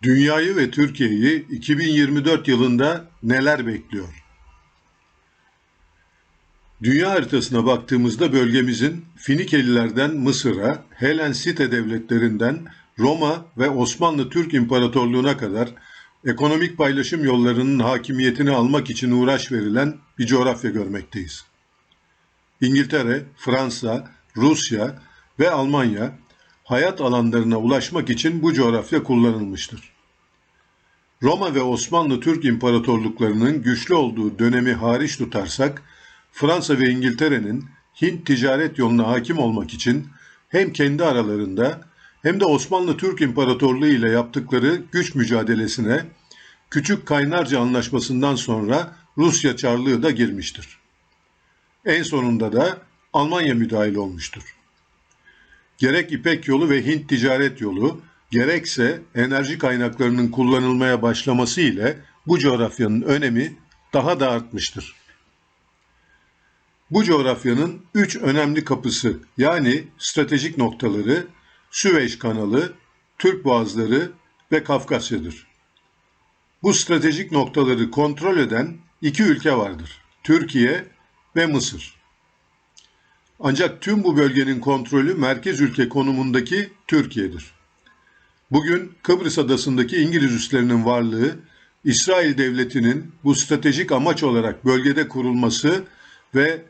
Dünyayı ve Türkiye'yi 2024 yılında neler bekliyor? Dünya haritasına baktığımızda bölgemizin Finikelilerden Mısır'a, Helen-Site devletlerinden Roma ve Osmanlı Türk İmparatorluğu'na kadar ekonomik paylaşım yollarının hakimiyetini almak için uğraş verilen bir coğrafya görmekteyiz. İngiltere, Fransa, Rusya ve Almanya hayat alanlarına ulaşmak için bu coğrafya kullanılmıştır. Roma ve Osmanlı Türk İmparatorluklarının güçlü olduğu dönemi hariç tutarsak, Fransa ve İngiltere'nin Hint ticaret yoluna hakim olmak için hem kendi aralarında hem de Osmanlı Türk İmparatorluğu ile yaptıkları güç mücadelesine Küçük Kaynarca Anlaşması'ndan sonra Rusya Çarlığı da girmiştir. En sonunda da Almanya müdahil olmuştur. Gerek İpek yolu ve Hint ticaret yolu, gerekse enerji kaynaklarının kullanılmaya başlaması ile bu coğrafyanın önemi daha da artmıştır. Bu coğrafyanın 3 önemli kapısı yani stratejik noktaları Süveyş kanalı, Türk Boğazları ve Kafkasya'dır. Bu stratejik noktaları kontrol eden iki ülke vardır. Türkiye ve Mısır. Ancak tüm bu bölgenin kontrolü merkez ülke konumundaki Türkiye'dir. Bugün Kıbrıs Adası'ndaki İngiliz üslerinin varlığı, İsrail Devleti'nin bu stratejik amaç olarak bölgede kurulması ve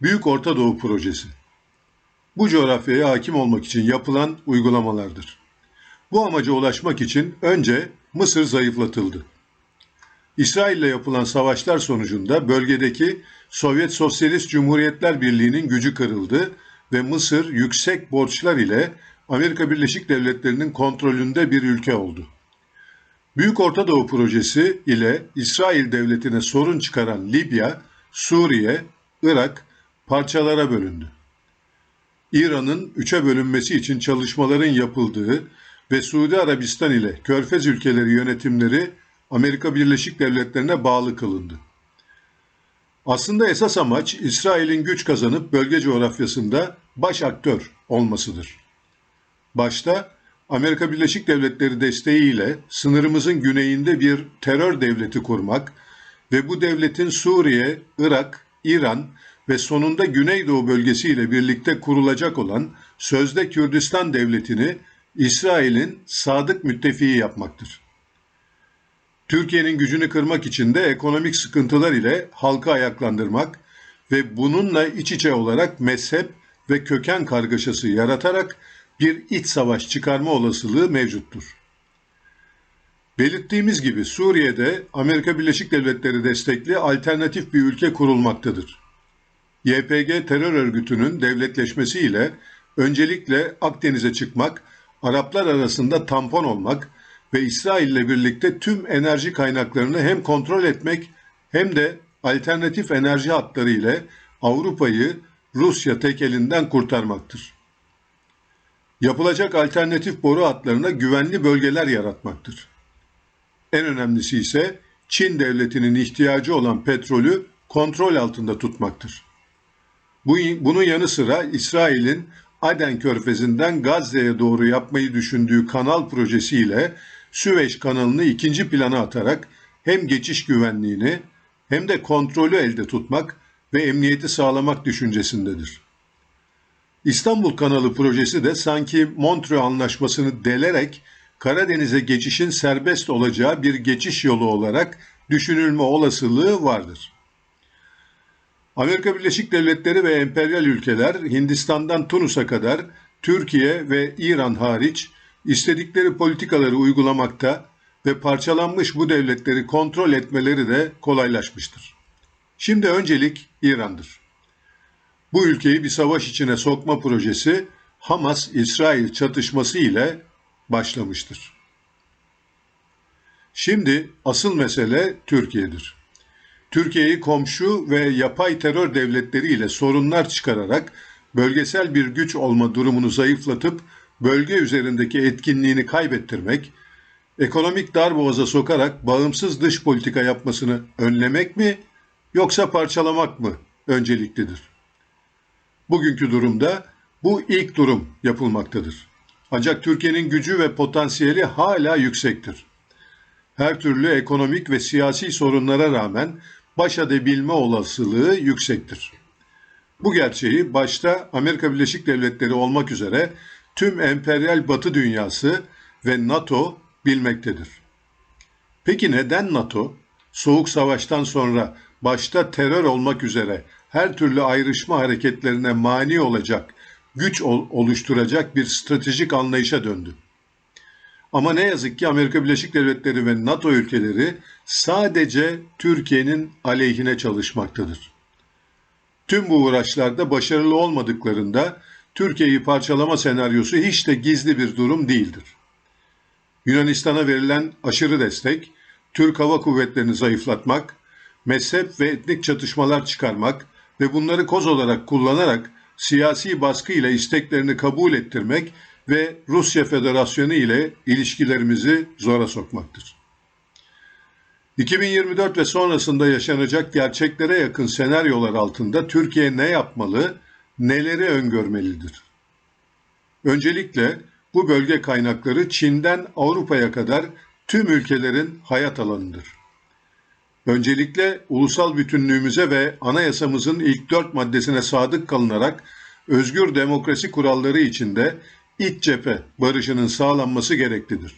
Büyük Orta Doğu Projesi. Bu coğrafyaya hakim olmak için yapılan uygulamalardır. Bu amaca ulaşmak için önce Mısır zayıflatıldı. İsrail ile yapılan savaşlar sonucunda bölgedeki Sovyet Sosyalist Cumhuriyetler Birliği'nin gücü kırıldı ve Mısır yüksek borçlar ile Amerika Birleşik Devletleri'nin kontrolünde bir ülke oldu. Büyük Orta Doğu Projesi ile İsrail Devleti'ne sorun çıkaran Libya, Suriye, Irak parçalara bölündü. İran'ın üçe bölünmesi için çalışmaların yapıldığı ve Suudi Arabistan ile Körfez ülkeleri yönetimleri Amerika Birleşik Devletleri'ne bağlı kılındı. Aslında esas amaç İsrail'in güç kazanıp bölge coğrafyasında baş aktör olmasıdır. Başta Amerika Birleşik Devletleri desteğiyle sınırımızın güneyinde bir terör devleti kurmak ve bu devletin Suriye, Irak, İran ve sonunda Güneydoğu bölgesiyle birlikte kurulacak olan sözde Kürdistan devletini İsrail'in sadık müttefiği yapmaktır. Türkiye'nin gücünü kırmak için de ekonomik sıkıntılar ile halkı ayaklandırmak ve bununla iç içe olarak mezhep ve köken kargaşası yaratarak bir iç savaş çıkarma olasılığı mevcuttur. Belirttiğimiz gibi Suriye'de Amerika Birleşik Devletleri destekli alternatif bir ülke kurulmaktadır. YPG terör örgütünün devletleşmesiyle öncelikle Akdeniz'e çıkmak, Araplar arasında tampon olmak ve İsrail ile birlikte tüm enerji kaynaklarını hem kontrol etmek hem de alternatif enerji hatları ile Avrupa'yı Rusya tekelinden kurtarmaktır. Yapılacak alternatif boru hatlarına güvenli bölgeler yaratmaktır. En önemlisi ise Çin devletinin ihtiyacı olan petrolü kontrol altında tutmaktır. Bunun yanı sıra İsrail'in Aden Körfezi'nden Gazze'ye doğru yapmayı düşündüğü kanal projesiyle Süveyş kanalını ikinci plana atarak hem geçiş güvenliğini hem de kontrolü elde tutmak ve emniyeti sağlamak düşüncesindedir. İstanbul Kanalı projesi de sanki Montreux Anlaşması'nı delerek Karadeniz'e geçişin serbest olacağı bir geçiş yolu olarak düşünülme olasılığı vardır. Amerika Birleşik Devletleri ve emperyal ülkeler Hindistan'dan Tunus'a kadar Türkiye ve İran hariç istedikleri politikaları uygulamakta ve parçalanmış bu devletleri kontrol etmeleri de kolaylaşmıştır. Şimdi öncelik İran'dır. Bu ülkeyi bir savaş içine sokma projesi Hamas-İsrail çatışması ile başlamıştır. Şimdi asıl mesele Türkiye'dir. Türkiye'yi komşu ve yapay terör devletleriyle sorunlar çıkararak bölgesel bir güç olma durumunu zayıflatıp bölge üzerindeki etkinliğini kaybettirmek, ekonomik darboğaza sokarak bağımsız dış politika yapmasını önlemek mi yoksa parçalamak mı önceliklidir? Bugünkü durumda bu ilk durum yapılmaktadır. Ancak Türkiye'nin gücü ve potansiyeli hala yüksektir. her türlü ekonomik ve siyasi sorunlara rağmen baş edebilme olasılığı yüksektir. Bu gerçeği başta Amerika Birleşik Devletleri olmak üzere tüm emperyal Batı dünyası ve NATO bilmektedir. Peki neden NATO, Soğuk Savaş'tan sonra başta terör olmak üzere her türlü ayrışma hareketlerine mani olacak, güç oluşturacak bir stratejik anlayışa döndü? Ama ne yazık ki Amerika Birleşik Devletleri ve NATO ülkeleri sadece Türkiye'nin aleyhine çalışmaktadır. Tüm bu uğraşlarda başarılı olmadıklarında Türkiye'yi parçalama senaryosu hiç de gizli bir durum değildir. Yunanistan'a verilen aşırı destek, Türk Hava Kuvvetleri'ni zayıflatmak, mezhep ve etnik çatışmalar çıkarmak ve bunları koz olarak kullanarak siyasi baskı ile isteklerini kabul ettirmek ve Rusya Federasyonu ile ilişkilerimizi zora sokmaktır. 2024 ve sonrasında yaşanacak gerçeklere yakın senaryolar altında Türkiye ne yapmalı, neleri öngörmelidir? Öncelikle bu bölge kaynakları Çin'den Avrupa'ya kadar tüm ülkelerin hayat alanıdır. Öncelikle ulusal bütünlüğümüze ve anayasamızın ilk 4 maddesine sadık kalınarak özgür demokrasi kuralları içinde iç cephe barışının sağlanması gereklidir.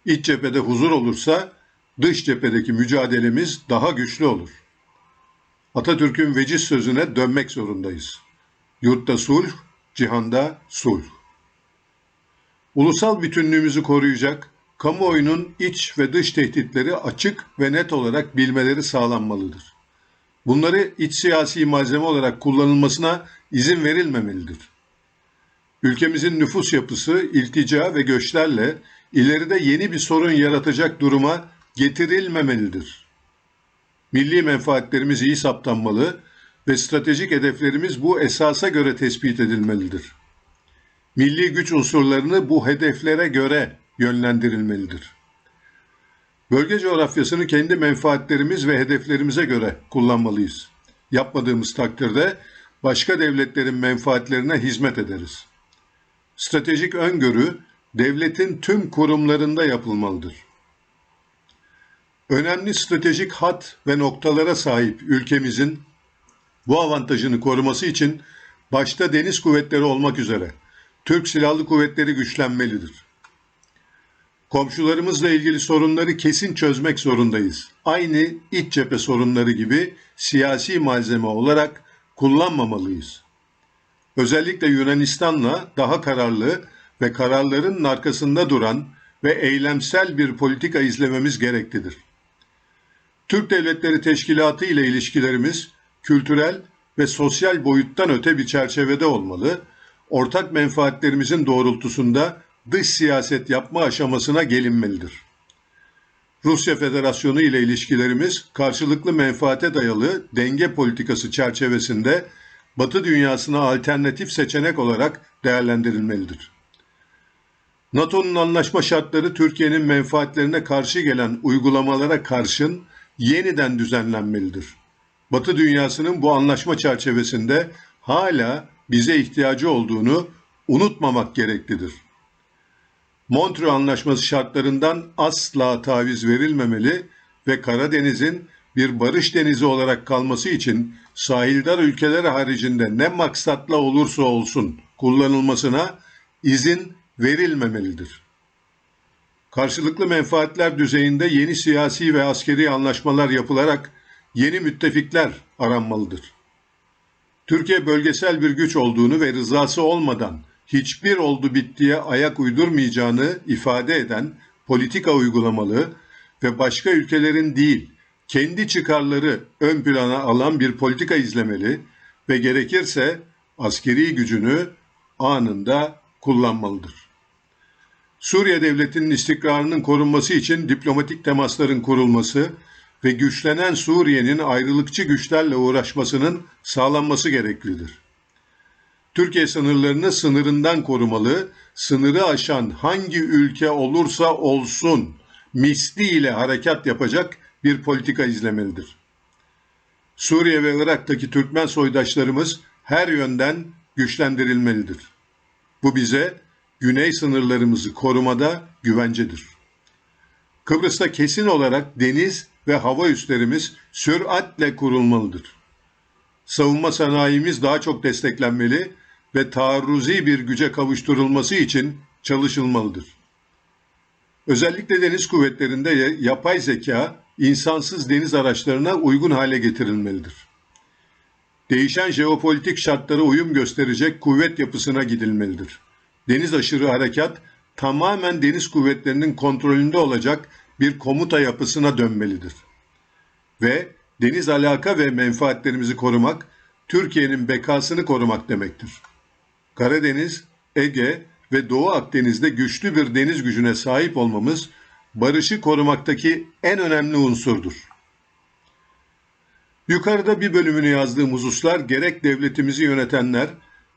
İç cephede huzur olursa dış cephedeki mücadelemiz daha güçlü olur. Atatürk'ün veciz sözüne dönmek zorundayız. Yurtta sulh, cihanda sulh. Ulusal bütünlüğümüzü koruyacak, kamuoyunun iç ve dış tehditleri açık ve net olarak bilmeleri sağlanmalıdır. Bunları iç siyasi malzeme olarak kullanılmasına izin verilmemelidir. Ülkemizin nüfus yapısı, iltica ve göçlerle ileride yeni bir sorun yaratacak duruma getirilmemelidir. Milli menfaatlerimiz iyi saptanmalı ve stratejik hedeflerimiz bu esasa göre tespit edilmelidir. Milli güç unsurlarını bu hedeflere göre yönlendirilmelidir. Bölge coğrafyasını kendi menfaatlerimiz ve hedeflerimize göre kullanmalıyız. Yapmadığımız takdirde başka devletlerin menfaatlerine hizmet ederiz. Stratejik öngörü devletin tüm kurumlarında yapılmalıdır. Önemli stratejik hat ve noktalara sahip ülkemizin bu avantajını koruması için başta deniz kuvvetleri olmak üzere Türk Silahlı Kuvvetleri güçlenmelidir. Komşularımızla ilgili sorunları kesin çözmek zorundayız. Aynı iç cephe sorunları gibi siyasi malzeme olarak kullanmamalıyız. Özellikle Yunanistan'la daha kararlı ve kararlarının arkasında duran ve eylemsel bir politika izlememiz gereklidir. Türk Devletleri Teşkilatı ile ilişkilerimiz kültürel ve sosyal boyuttan öte bir çerçevede olmalı, ortak menfaatlerimizin doğrultusunda dış siyaset yapma aşamasına gelinmelidir. Rusya Federasyonu ile ilişkilerimiz karşılıklı menfaate dayalı denge politikası çerçevesinde Batı dünyasına alternatif seçenek olarak değerlendirilmelidir. NATO'nun anlaşma şartları Türkiye'nin menfaatlerine karşı gelen uygulamalara karşın yeniden düzenlenmelidir. Batı dünyasının bu anlaşma çerçevesinde hala bize ihtiyacı olduğunu unutmamak gereklidir. Montreux Anlaşması şartlarından asla taviz verilmemeli ve Karadeniz'in bir barış denizi olarak kalması için sahildar ülkeler haricinde ne maksatla olursa olsun kullanılmasına izin verilmemelidir. Karşılıklı menfaatler düzeyinde yeni siyasi ve askeri anlaşmalar yapılarak yeni müttefikler aranmalıdır. Türkiye bölgesel bir güç olduğunu ve rızası olmadan hiçbir oldu bittiye ayak uydurmayacağını ifade eden politika uygulamalı ve başka ülkelerin değil, kendi çıkarları ön plana alan bir politika izlemeli ve gerekirse askeri gücünü anında kullanmalıdır. Suriye devletinin istikrarının korunması için diplomatik temasların kurulması ve güçlenen Suriye'nin ayrılıkçı güçlerle uğraşmasının sağlanması gereklidir. Türkiye sınırlarını sınırından korumalı, sınırı aşan hangi ülke olursa olsun misliyle harekat yapacak bir politika izlemelidir. Suriye ve Irak'taki Türkmen soydaşlarımız her yönden güçlendirilmelidir. Bu bize güney sınırlarımızı korumada güvencedir. Kıbrıs'ta kesin olarak deniz ve hava üslerimiz süratle kurulmalıdır. Savunma sanayimiz daha çok desteklenmeli ve taarruzi bir güce kavuşturulması için çalışılmalıdır. Özellikle deniz kuvvetlerinde yapay zeka, insansız deniz araçlarına uygun hale getirilmelidir. Değişen jeopolitik şartlara uyum gösterecek kuvvet yapısına gidilmelidir. Deniz aşırı harekat tamamen deniz kuvvetlerinin kontrolünde olacak bir komuta yapısına dönmelidir. Ve deniz alaka ve menfaatlerimizi korumak, Türkiye'nin bekasını korumak demektir. Karadeniz, Ege ve Doğu Akdeniz'de güçlü bir deniz gücüne sahip olmamız, barışı korumaktaki en önemli unsurdur. Yukarıda bir bölümünü yazdığım hususlar gerek devletimizi yönetenler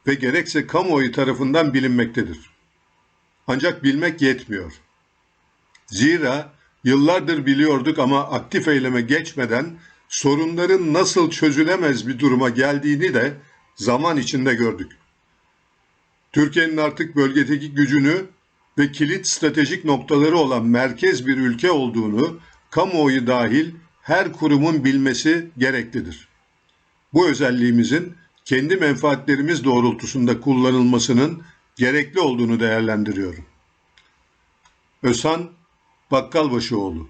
ve gerekse kamuoyu tarafından bilinmektedir. Ancak bilmek yetmiyor. Zira yıllardır biliyorduk ama aktif eyleme geçmeden sorunların nasıl çözülemez bir duruma geldiğini de zaman içinde gördük. Türkiye'nin artık bölgedeki gücünü ve kilit stratejik noktaları olan merkez bir ülke olduğunu kamuoyu dahil her kurumun bilmesi gereklidir. Bu özelliğimizin kendi menfaatlerimiz doğrultusunda kullanılmasının gerekli olduğunu değerlendiriyorum. Özhan Bakkalbaşıoğlu